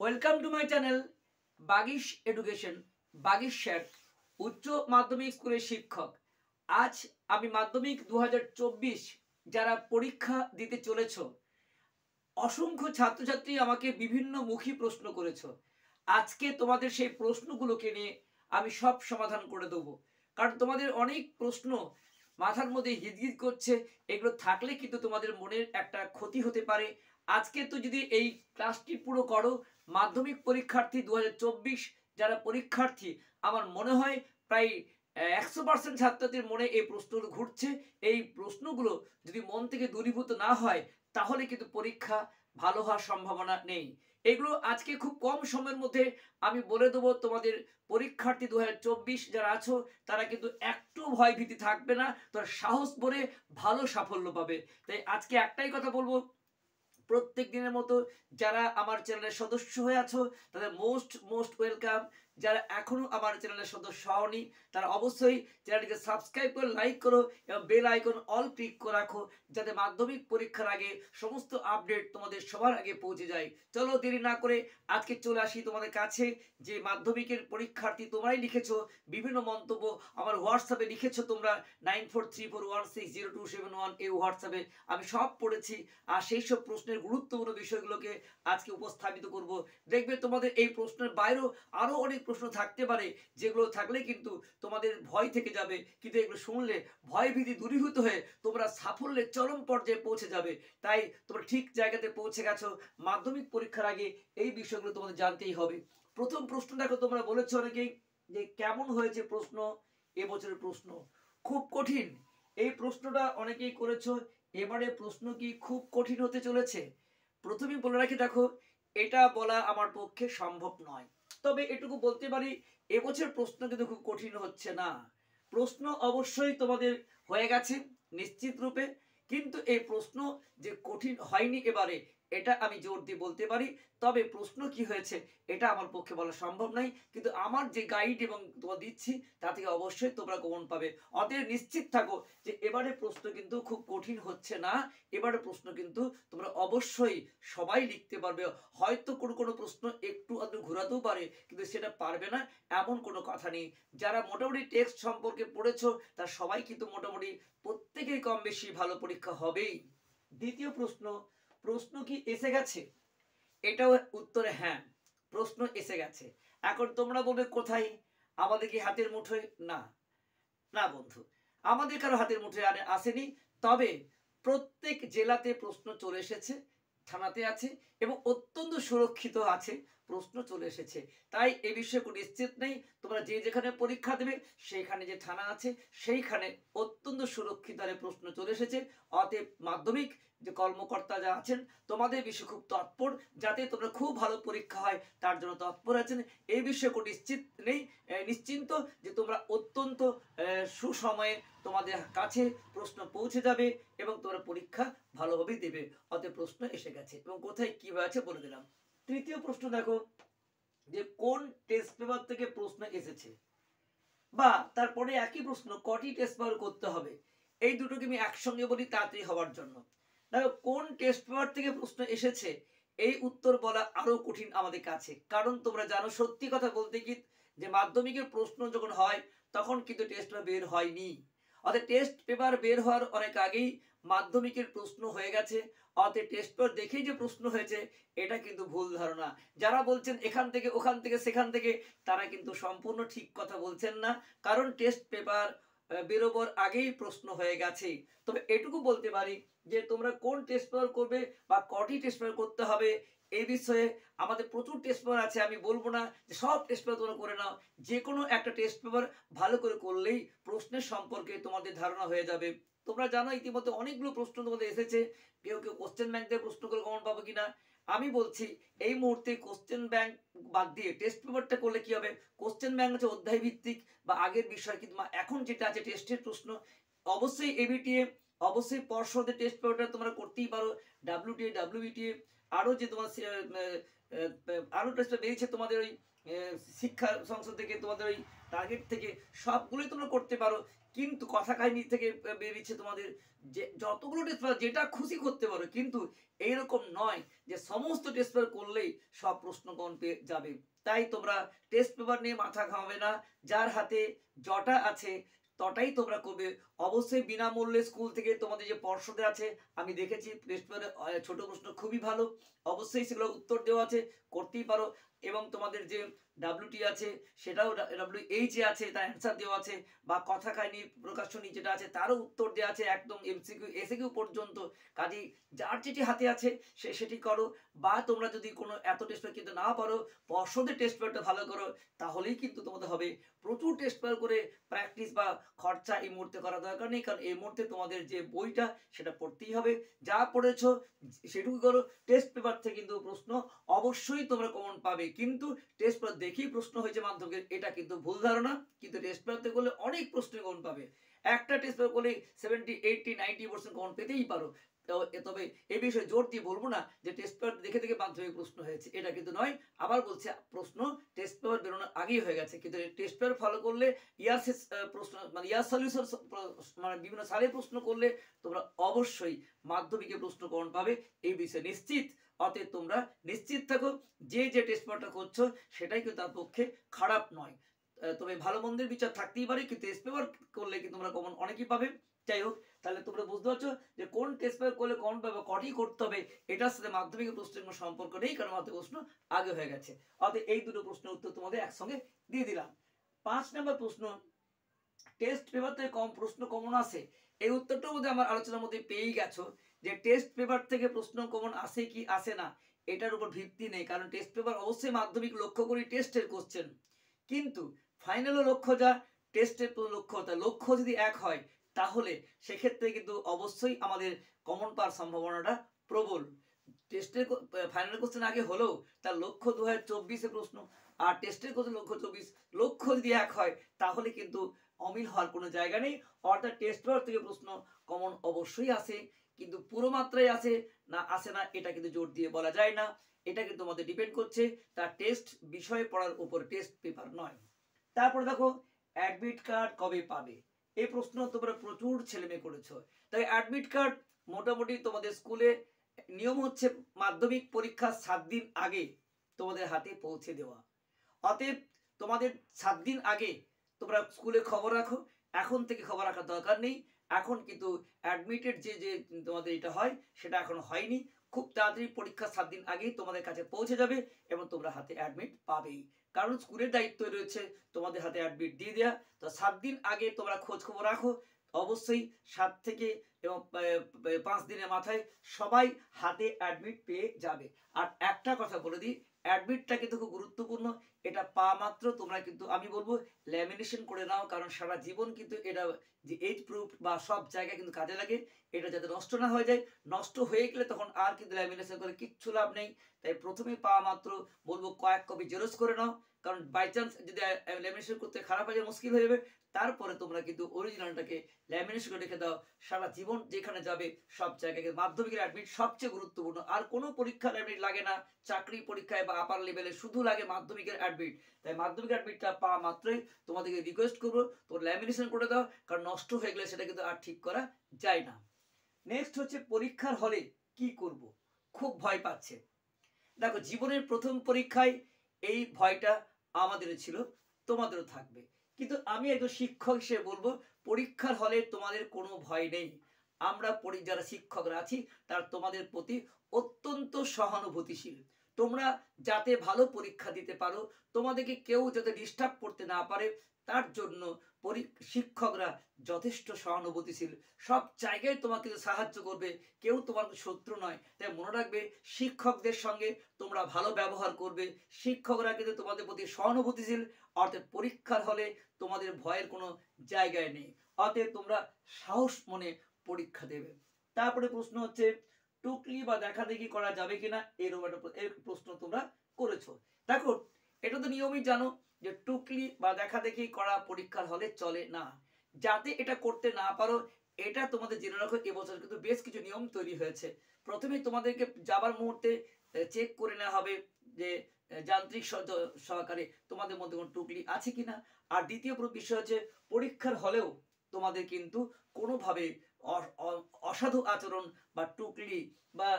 Welcome to my channel Bagish education Bagish sir উচ্চ মাধ্যমিক স্কুলের শিক্ষক। আজ আমি মাধ্যমিক 2024 যারা পরীক্ষা দিতে চলেছ, অসংখ্য ছাত্রছাত্রী আমাকে বিভিন্ন মুখী প্রশ্ন করেছ। আজকে তোমাদের সেই প্রশ্নগুলোকে নিয়ে আমি সব সমাধান করে দেবো, কারণ তোমাদের অনেক প্রশ্ন মাথার মধ্যে হিজহিজ করছে। এগুলো থাকলে কিন্তু তোমাদের মনের একটা ক্ষতি হতে পারে। আজকে তো যদি এই ক্লাসটি পুরো করো, মাধ্যমিক পরীক্ষার্থী 2024 যারা পরীক্ষার্থী, আমার মনে হয় প্রায় 100% ছাত্রছাত্রীর মনে এই প্রশ্নগুলো ঘুরছে। এই প্রশ্নগুলো যদি মন থেকে দূরীভূত না হয়, তাহলে কিন্তু পরীক্ষা ভালো হওয়ার সম্ভাবনা নেই। এগুলো আজকে খুব কম সময়ের মধ্যে আমি বলে দেবো। তোমাদের পরীক্ষার্থী 2024 যারা আছো, তারা কিন্তু একটু ভয় ভীতি থাকবে না, তোরা সাহস করে ভালো সাফল্য পাবে। তাই আজকে একটাই কথা বলবো, প্রত্যেক দিনের মতো যারা আমার চ্যানেলের সদস্য হয়ে আছো তাদের মোস্ট ওয়েলকাম। যারা এখনো আমার চ্যানেলের সদস্য হওনি, তারা অবশ্যই চ্যানেলটিকে সাবস্ক্রাইব করে লাইক করো এবং বেল আইকন অল ক্লিক করে রাখো, যাতে মাধ্যমিক পরীক্ষার আগে সমস্ত আপডেট তোমাদের সবার আগে পৌঁছে যায়। চলো দেরি না করে আজকে চলে আসি তোমাদের কাছে। যে মাধ্যমিকের পরীক্ষার্থী তোমরাই লিখেছো বিভিন্ন মন্তব্য, আমার হোয়াটসঅ্যাপে লিখেছো তোমরা 9434160271 এই হোয়াটসঅ্যাপে আমি সব পড়েছি। আর সেই সব প্রশ্নের গুরুত্বপূর্ণ বিষয়গুলোকে আজকে উপস্থাপিত করব। দেখবে তোমাদের এই প্রশ্নের বাইরেও আরো অনেক প্রশ্ন থাকতে পারে, যেগুলো থাকলে কিন্তু তোমাদের ভয় থেকে যাবে, কিন্তু এগুলো শুনলে ভয় ভীতি দূরীভূত হয়ে তোমরা সাফল্যের চরম পর্যায়ে পৌঁছে যাবে। তাই তোমরা ঠিক জায়গাতে পৌঁছে গেছো। মাধ্যমিক পরীক্ষার আগে এই বিষয়গুলো তোমাদের জানতেই হবে। প্রথম প্রশ্ন দেখো, তোমরা বলেছো অনেকেই যে কেমন হয়েছে প্রশ্ন, এবছরের প্রশ্ন খুব কঠিন। এই প্রশ্নটা অনেকেই করেছো। এবারে প্রশ্ন কি খুব কঠিন হতে চলেছে? প্রথমেই বলে রাখি, দেখো এটা বলা আমার পক্ষে সম্ভব নয়, তবে এটুকু বলতে পারি এবছর প্রশ্ন কিন্তু খুব কঠিন হচ্ছে না। প্রশ্ন অবশ্যই তোমাদের হয়ে গেছে নিশ্চিত রূপে, কিন্তু এই প্রশ্ন যে কঠিন হয়নি এবারে, এটা আমি জোর দিয়ে বলতে পারি। তবে প্রশ্ন কি হয়েছে এটা আমার পক্ষে বলা সম্ভব নয়, কিন্তু আমার যে গাইড এবং তোমার দিচ্ছি তা থেকে অবশ্যই তোমরা কমন পাবে। অতএব নিশ্চিত থাকো যে এবারে প্রশ্ন কিন্তু খুব কঠিন হচ্ছে না। এবারে প্রশ্ন কিন্তু তোমরা অবশ্যই সবাই লিখতে পারবে। হয়তো কোনো কোনো প্রশ্ন একটু আধটু ঘোরাতেও পারে, কিন্তু সেটা পারবে না এমন কোনো কথা নেই। যারা মোটামুটি টেক্সট সম্পর্কে পড়েছো তার সবাই কিন্তু মোটামুটি প্রত্যেকেই কম বেশি ভালো পরীক্ষা হবেই। দ্বিতীয় প্রশ্ন, প্রশ্ন কি এসে গেছে? এটাও উত্তরে হ্যাঁ, প্রশ্ন এসে গেছে। এখন তোমরা বলবে কোথায়? আমাদের কি হাতের মুঠোয়? না, না বন্ধু, আমাদের কারো হাতের মুঠোয় আর আসেনি। তবে প্রত্যেক জেলাতে প্রশ্ন চলে এসেছে, থানাতে আছে এবং অত্যন্ত সুরক্ষিত আছে, প্রশ্ন চলে এসেছে। তাই এ বিষয়ে কোনো নিশ্চিত নেই। তোমরা যে যেখানে পরীক্ষা দেবে সেইখানে যে থানা আছে সেইখানে অত্যন্ত সুরক্ষিত হারে প্রশ্ন চলে এসেছে। অতএব মাধ্যমিক যে কর্মকর্তা যা আছেন তোমাদের বিষয়ে খুব তৎপর, যাতে তোমরা খুব ভালো পরীক্ষা হয় তার জন্য তৎপর আছেন। এই বিষয়ে কোনো নিশ্চিত নেই, নিশ্চিন্ত যে তোমরা অত্যন্ত সুসময়ে তোমাদের কাছে প্রশ্ন পৌঁছে যাবে এবং তোমরা পরীক্ষা ভালোভাবেই দেবে। অতএব প্রশ্ন এসে গেছে এবং কোথায় কি আছে বলে দিলাম। তৃতীয় প্রশ্ন দেখো, যে কোন টেস্ট পেপার থেকে প্রশ্ন এসেছে, বা তারপরে একই প্রশ্ন কটি টেস্ট পেপার করতে হবে। এই দুটোকে আমি একসঙ্গে বলি তাড়াতাড়ি হওয়ার জন্য। দেখো কোন টেস্ট পেপার থেকে প্রশ্ন এসেছে এই উত্তর বলা আরো কঠিন আমাদের কাছে, কারণ তোমরা জানো সত্যি কথা বলতে কি, যে মাধ্যমিকের প্রশ্ন যখন হয় তখন কিন্তু টেস্ট পেপার বের হয়নি। অর্থাৎ টেস্ট পেপার বের হওয়ার অনেক আগেই মাধ্যমিকের প্রশ্ন হয়ে গেছে। অর্থাৎ টেস্ট পেপার দেখেই যে প্রশ্ন হয়েছে এটা কিন্তু ভুল ধারণা। যারা বলছেন এখান থেকে ওখান থেকে সেখান থেকে, তারা কিন্তু সম্পূর্ণ ঠিক কথা বলছেন না, কারণ টেস্ট পেপার বেরোবার আগেই প্রশ্ন হয়ে গেছে। তবে এটুকু বলতে পারি যে তোমরা কোন টেস্ট পেপার করবে বা কটি টেস্ট পেপার করতে হবে এই বিষয়ে আমাদের প্রচুর টেস্ট পেপার আছে। আমি বলবো না যে সব টেস্ট পেপার তোমরা করে নাও, যে কোনো একটা টেস্ট পেপার ভালো করে করলেই প্রশ্নের সম্পর্কে তোমাদের ধারণা হয়ে যাবে। তোমরা জানো ইতিমধ্যে অনেকগুলো প্রশ্ন তোমাদের এসেছে। কেউ কেউ কোশ্চেন ব্যাংক দিয়ে প্রশ্ন করে কমন পাবো কিনা। আমি বলছি এই মুহূর্তে কোশ্চেন ব্যাংক বাদ দিয়ে টেস্ট পেপারটা করলে কি হবে, কোশ্চেন ব্যাংক হচ্ছে অধ্যায় ভিত্তিক বা আগের বিষয়, কিন্তু এখন যেটা আছে টেস্টের প্রশ্ন, অবশ্যই এবিটিএ, অবশ্যই পর্ষদের টেস্ট পেপারটা তোমরা করতেই পারো, ডাব্লিউটিএ ডাব্লিউবিটিএ, আরও যে তোমার আরও টেস্টটা বেরিয়েছে তোমাদের ওই শিক্ষা সংসদ থেকে তোমাদের ওই টার্গেট থেকে সবগুলোই তোমরা করতে পারো, কিন্তু কথা কাহিনী থেকে বেরিয়েছে তোমাদের যে যতগুলো টেস্ট পেপার যেটা খুশি করতে পারো, কিন্তু এইরকম নয় যে সমস্ত টেস্ট পেপার করলেই সব প্রশ্ন কমন পেয়ে যাবে। তাই তোমরা টেস্ট পেপার নিয়ে মাথা ঘামাবে না, যার হাতে জটা আছে তটাই তোমরা করবে। অবশ্যই বিনামূল্যে স্কুল থেকে তোমাদের যে পর্ষদে আছে, আমি দেখেছি টেস্ট পেপারে ছোট প্রশ্ন খুবই ভালো, অবশ্যই সেগুলো উত্তর দেওয়া আছে, করতেই পারো। এবং তোমাদের যে ডাব্লিউটি আছে সেটাও ডাব্লিউএইচ এ আছে, তার অ্যান্সার দেওয়া আছে, বা কথা কাহিনী প্রকাশনী যেটা আছে তারও উত্তর দেওয়া আছে একদম এমসিকিউ এসিকিউ পর্যন্ত। কাজেই যার যেটি হাতে আছে সে সেটি করো। বা তোমরা যদি কোনো এত টেস্ট পেপার কিন্তু না পারো, পর্ষদের টেস্ট পেপারটা ভালো করো, তাহলেই কিন্তু তোমাদের হবে। প্রচুর টেস্ট পেপার করে প্র্যাকটিস বা খরচা এই মুহূর্তে করা দরকার নেই, কারণ এই মুহূর্তে তোমাদের যে বইটা সেটা পড়তেই হবে, যা পড়েছো সেটুকু করো। টেস্ট পেপার থেকে কিন্তু প্রশ্ন অবশ্যই তোমরা কমন পাবে, কিন্তু টেস্ট পেপার দেখেই প্রশ্ন হয়েছে মাধ্যমিকের এটা কিন্তু ভুল ধারণা। কিন্তু টেস্ট পেপার থেকে করলে অনেক প্রশ্ন কমন পাবে, একটা টেস্ট পেপার করলে 70, 80, 90% কমন পেতেই পারো। তবে এ বিষয়ে জোর দিয়ে বলবো না যে টেস্ট পেপার দেখে দেখে মাধ্যমিক প্রশ্ন হয়েছে, এটা কিন্তু নয়। আবার বলছি, প্রশ্ন টেস্ট পেপার বেরোনোর আগেই হয়ে গেছে, কিন্তু টেস্ট পেপার ফলো করলে ইয়ার শেষ প্রশ্ন মানে ইয়ার সলিউশন মানে বিভিন্ন সালের প্রশ্ন করলে তোমরা অবশ্যই মাধ্যমিকে প্রশ্ন কমন পাবে, এই বিষয়ে নিশ্চিত। অতএব তোমরা নিশ্চিত থাকো যে যে টেস্ট পেপারটা করছো সেটাই কিন্তু তার পক্ষে খারাপ নয়। তবে ভালো মন্দের বিচার থাকতেই পারে, কিন্তু টেস্ট পেপার করলে কিন্তু তোমরা কমন অনেকই পাবে। যাই হোক, তাহলে তোমরা বুঝতে পারছো যে কোন টেস্ট পেপার করলে কমন পাবে, কটি করতে হবে, এটার সাথে মাধ্যমিকের প্রশ্নের কোনো সম্পর্ক নেই, কারণ মাধ্যমিক প্রশ্ন আগে হয়ে গেছে। অতএব এই দুটো প্রশ্নের উত্তর তোমাদের একসঙ্গে দিয়ে দিলাম। 5 নম্বর প্রশ্ন, টেস্ট পেপার থেকে কম প্রশ্ন কমন আসে? এই উত্তরটার মধ্যে আমার আলোচনার মধ্যে পেয়েই গেছো যে টেস্ট পেপার থেকে প্রশ্ন কমন আসে কি আসে না এটার উপর ভিত্তি নেই, কারণ টেস্ট পেপার অবশ্যই মাধ্যমিক লক্ষ্য করি টেস্টের কোশ্চেন, কিন্তু ফাইনালও লক্ষ্য যা টেস্টের লক্ষ্য তা লক্ষ্য যদি এক হয় তাহলে সেক্ষেত্রে কিন্তু অবশ্যই আমাদের কমন পাওয়ার সম্ভাবনাটা প্রবল। টেস্টের ফাইনাল কোশ্চেন আগে হলেও তার লক্ষ্য 2024 প্রশ্ন, আর টেস্টের কোশ্চেন লক্ষ্য 24, লক্ষ্য যদি এক হয় তাহলে কিন্তু অমিল হওয়ার কোনো জায়গা নেই। অর্থাৎ টেস্ট পেপার থেকে প্রশ্ন কমন অবশ্যই আসে, কিন্তু পুরো মাত্রায় আসে না আসে না এটা কিন্তু জোর দিয়ে বলা যায় না, এটা কিন্তু আমাদের ডিপেন্ড করছে তার টেস্ট বিষয়ে পড়ার উপর, টেস্ট পেপার নয়। তারপরে দেখো, অ্যাডমিট কার্ড কবে পাবে? এই প্রশ্ন তোমরা প্রচুর ছেলে মেয়ে করেছো। তাই অ্যাডমিট কার্ড মোটামুটি তোমাদের স্কুলে নিয়ম হচ্ছে মাধ্যমিক পরীক্ষা 7 দিন আগে তোমাদের হাতে পৌঁছে দেওয়া। অতএব তোমাদের 7 দিন আগে তোমরা স্কুলে খবর রাখো, এখন থেকে খবর রাখার দরকার নেই। এখন কিন্তু অ্যাডমিটেড যে যে তোমাদের এটা হয় সেটা এখন হয়নি, খুব তাড়াতাড়ি পরীক্ষা 7 দিন আগেই তোমাদের কাছে পৌঁছে যাবে এবং তোমরা হাতে অ্যাডমিট পাবেই, কারণ স্কুলের দায়িত্ব রয়েছে তোমাদের হাতে অ্যাডমিট দিয়ে দেওয়া। তো 7 দিন আগে তোমরা খোঁজ খবর রাখো, অবশ্যই 7 থেকে এবং 5 দিনের মাথায় সবাই হাতে অ্যাডমিট পেয়ে যাবে। আর একটা কথা বলে দিই, অ্যাডমিটটা কিন্তু খুব গুরুত্বপূর্ণ, এটা পাওয়া মাত্র তোমরা কিন্তু আমি বলবো ল্যামিনেশন করে নাও, কারণ সারা জীবন কিন্তু এটা যে এজ প্রুফ বা সব জায়গায় কিন্তু কাজে লাগে, এটা যাতে নষ্ট না হয়ে যায়, নষ্ট হয়ে গেলে তখন আর কিন্তু ল্যামিনেশন করে কিচ্ছু লাভ নেই। তাই প্রথমে পাওয়া মাত্র বলবো কয়েক কপি জেরক্স করে নাও, কারণ বাই চান্স যদি ল্যামিনেশন করতে খারাপ হয়ে যায় মুশকিল হয়ে যাবে। তারপরে তোমরা কিন্তু অরিজিনালটাকে ল্যামিনেশন করে রেখে দাও, সারা জীবন যেখানে যাবে সব জায়গায়। মাধ্যমিকের অ্যাডমিট সবচেয়ে গুরুত্বপূর্ণ, আর কোনো পরীক্ষার অ্যাডমিট লাগে না, চাকরি পরীক্ষায় বা আপার লেভেলে শুধু লাগে মাধ্যমিকের অ্যাডমিট। তাই মাধ্যমিকের অ্যাডমিটটা পাওয়া মাত্রই তোমাদেরকে রিকোয়েস্ট করবো তোর ল্যামিনেশন করে দাও, কারণ নষ্ট হয়ে গেলে সেটা কিন্তু আর ঠিক করা যায় না। নেক্সট হচ্ছে পরীক্ষার হলে কি করব, খুব ভয় পাচ্ছে। দেখো, জীবনের প্রথম পরীক্ষায় এই ভয়টা আমাদেরও ছিল, তোমাদেরও থাকবে, কিন্তু আমি একজন শিক্ষক হিসেবে বলবো পরীক্ষার হলে তোমাদের কোনো ভয় নেই। আমরা যারা শিক্ষকরা আছি তারা তোমাদের প্রতি অত্যন্ত সহানুভূতিশীল। তোমরা যাতে ভালো পরীক্ষা দিতে পারো, তোমাদেরকে কেউ যাতে ডিস্টার্ব করতে না পারে, তার জন্য শিক্ষকরা যথেষ্ট সহানুভূতিশীল, সব জায়গায় তোমাকে সাহায্য করবে, কেউ তোমার শত্রু নয়। তাই মনে রাখবে, শিক্ষকদের সঙ্গে তোমরা ভালো ব্যবহার করবে, শিক্ষকরা কিন্তু তোমাদের প্রতি সহানুভূতিশীল। অর্থাৎ পরীক্ষার হলে তোমাদের ভয়ের কোনো জায়গায় নেই, অতএব তোমরা সাহস মনে পরীক্ষা দেবে। তারপরে প্রশ্ন হচ্ছে, টুকলি বা দেখা দেখি করা যাবে কিনা, এরকম একটা প্রশ্ন তোমরা করেছো। দেখো, এটা তো নিয়মই জানো যে টুকলি বা দেখা দেখি করা পরীক্ষার হলে চলে না। যাতে এটা করতে না পারো, এটা তোমাদের জেনে রাখো, এবছর কিন্তু বেশ কিছু নিয়ম তৈরি হয়েছে। প্রথমে তোমাদেরকে যাবার মুহূর্তে চেক করে নেওয়া হবে যে যান্ত্রিক সহকারে তোমাদের মধ্যে কোনো টুকলি আছে কিনা। আর দ্বিতীয় বিষয় হচ্ছে পরীক্ষার হলেও তোমাদের কিন্তু কোনোভাবে অসাধু আচরণ বা টুকলি বা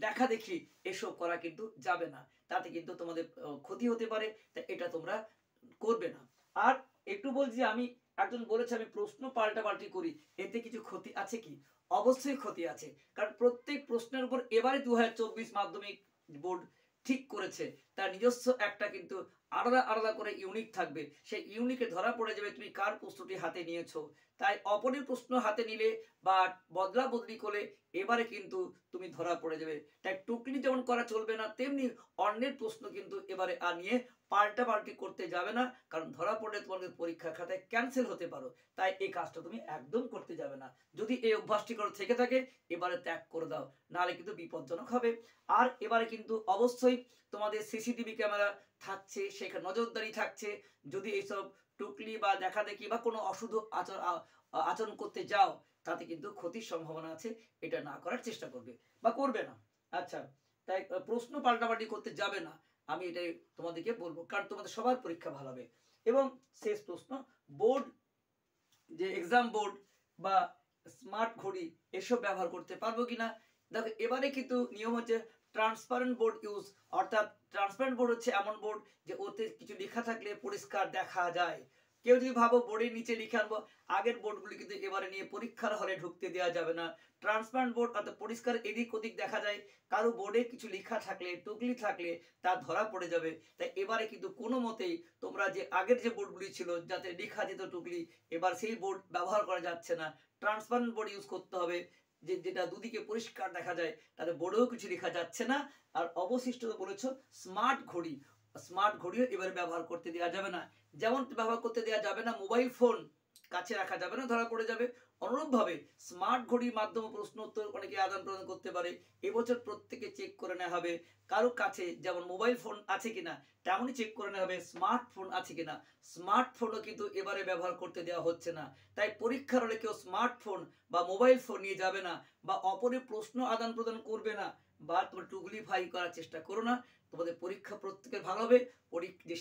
দেখা দেখি এসব করা কিন্তু যাবে না, তাতে কিন্তু তোমাদের ক্ষতি হতে পারে। তাই এটা তোমরা করবে না। আর একটু বলছি, আমি একজন বলেছে আমি প্রশ্ন পাল্টাপাল্টি করি, এতে কিছু ক্ষতি আছে কি? অবশ্যই ক্ষতি আছে। কারণ প্রত্যেক প্রশ্নের উপর এবারে 2024 মাধ্যমিক বোর্ড ঠিক করেছে তার নিজস্ব একটা কিন্তু আলাদা আলাদা করে ইউনিক থাকবে। সেই ইউনিকে ধরা পড়ে যাবে তুমি কার প্রশ্নটি হাতে নিয়েছো। তাই অপরের প্রশ্ন হাতে নিলে বা বদলা বদলি করলে এবারে কিন্তু তুমি ধরা পড়ে যাবে। তাই টুকলি যেমন করা চলবে না, তেমনি অন্যের প্রশ্ন কিন্তু এবারে আর নিয়ে পাল্টাপাল্টি করতে যাবে না, কারণ ধরা পড়লে তোমাদের পরীক্ষার খাতায় ক্যান্সেল হতে পারো। তাই এই কাজটা তুমি একদম করতে যাবে না। যদি এই অভ্যাসটি করে থেকে থাকে এবারে ত্যাগ করে দাও, নাহলে কিন্তু বিপজ্জনক হবে। আর এবারে কিন্তু অবশ্যই তোমাদের সিসিটিভি ক্যামেরা থাকছে, সেখানে নজরদারি থাকছে। যদি এইসব টুকলি বা দেখা দেখি বা কোনো অশুভ আচরণ করতে যাও, তাতে কিন্তু ক্ষতির সম্ভাবনা আছে। এটা না করার চেষ্টা করবে বা করবে না। আচ্ছা, তাই প্রশ্ন পাল্টাপাল্টি করতে যাবে না, আমি এটাই তোমাদেরকে বলবো, কারণ তোমাদের সবার পরীক্ষা ভালো হবে। এবং শেষ প্রশ্ন, বোর্ড যে এক্সাম বোর্ড বা স্মার্ট ঘড়ি এসব ব্যবহার করতে পারবো কিনা। দেখো এবারে কিন্তু নিয়ম হচ্ছে ট্রান্সপারেন্ট বোর্ড ইউজ, অর্থাৎ ট্রান্সপারেন্ট বোর্ড হচ্ছে এমন বোর্ড যে ওতে কিছু লেখা থাকলে পরিষ্কার দেখা যায়। কেউ যদি ভাবো বোর্ডের নিচে লিখে আনবো, আগের বোর্ডগুলি কিন্তু এবারে নিয়ে পরীক্ষার হলে ঢুকতে দেওয়া যাবে না। ট্রান্সপারেন্ট বোর্ড অর্থাৎ পরিষ্কার এদিক ওদিক দেখা যায়, কারো বোর্ডে কিছু লেখা থাকলে টুকলি থাকলে তা ধরা পড়ে যাবে। তাই এবারে কিন্তু কোনো মতেই তোমরা যে আগের যে বোর্ডগুলি ছিল যাতে লেখা যেত টুকলি, এবার সেই বোর্ড ব্যবহার করা যাচ্ছে না। ট্রান্সপারেন্ট বোর্ড ইউজ করতে হবে, যেটা দুদিকে পরিষ্কার দেখা যায়, তাতে বোর্ডেও কিছু লেখা যাচ্ছে না। আর অবশিষ্ট বলেছ স্মার্ট ঘড়ি, স্মার্ট ঘড়িও এবারে ব্যবহার করতে দেওয়া যাবে না। যেমন ব্যবহার করতে দেওয়া যাবে না মোবাইল ফোন কাছে রাখা যাবে না, ধরা পড়ে যাবে। অনুরূপভাবে স্মার্ট ঘড়ির মাধ্যমে প্রশ্ন উত্তর অনেকে আদান প্রদান করতে পারে। এবছর প্রত্যেকে চেক করে নেওয়া হবে কারো কাছে যেমন মোবাইল ফোন আছে কিনা, তেমনই চেক করে নেওয়া হবে স্মার্টফোন আছে কিনা। স্মার্টফোনও কিন্তু এবারে ব্যবহার করতে দেওয়া হচ্ছে না। তাই পরীক্ষার হলে কেউ স্মার্টফোন বা মোবাইল ফোন নিয়ে যাবে না, বা অপরের প্রশ্ন আদান প্রদান করবে না, বা তোমরা টুগলিফাই করার চেষ্টা করো না। তোমাদের পরীক্ষা প্রত্যেকের ভালো হবে। যে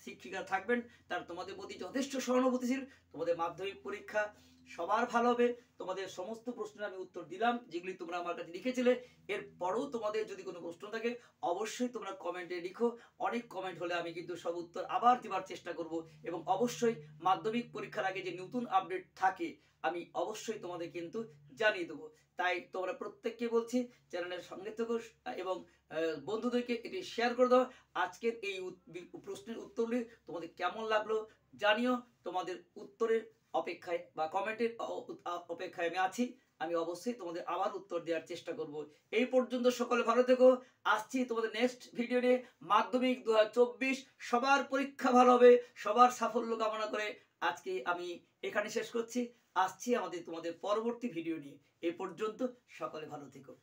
শিক্ষিকা থাকবেন তার তোমাদের প্রতি যথেষ্ট সহানুভূতিশীল। তোমাদের মাধ্যমিক পরীক্ষা সবার ভালো হবে। তোমাদের সমস্ত প্রশ্নের আমি উত্তর দিলাম যেগুলি তোমরা আমার কাছে লিখেছিলে। এরপরও তোমাদের যদি কোনো প্রশ্ন থাকে অবশ্যই তোমরা কমেন্টে লিখো। অনেক কমেন্ট হলে আমি কিন্তু সব উত্তর আবার দেওয়ার চেষ্টা করব। এবং অবশ্যই মাধ্যমিক পরীক্ষার আগে যে নতুন আপডেট থাকে আমি অবশ্যই তোমাদের কিন্তু জানিয়ে দেবো। তাই তোমরা প্রত্যেককে বলছি চ্যানেলের সঙ্গে থেকো এবং বন্ধুদেরকে এটি শেয়ার করে দাও। আজকের এই প্রশ্নের উত্তরগুলি তোমাদের কেমন লাগলো জানিও। তোমাদের উত্তরের অপেক্ষায় বা কমেন্টের অপেক্ষায় আমি আছি। আমি অবশ্যই তোমাদের আবার উত্তর দেওয়ার চেষ্টা করব। এই পর্যন্ত সকলে ভালো থেকো। আসছি তোমাদের নেক্সট ভিডিও নিয়ে। মাধ্যমিক 2024 সবার পরীক্ষা ভালো হবে, সবার সাফল্য কামনা করে আজকে আমি এখানে শেষ করছি। আসছি তোমাদের পরবর্তী ভিডিও নিয়ে। এই পর্যন্ত সকলে ভালো থেকো।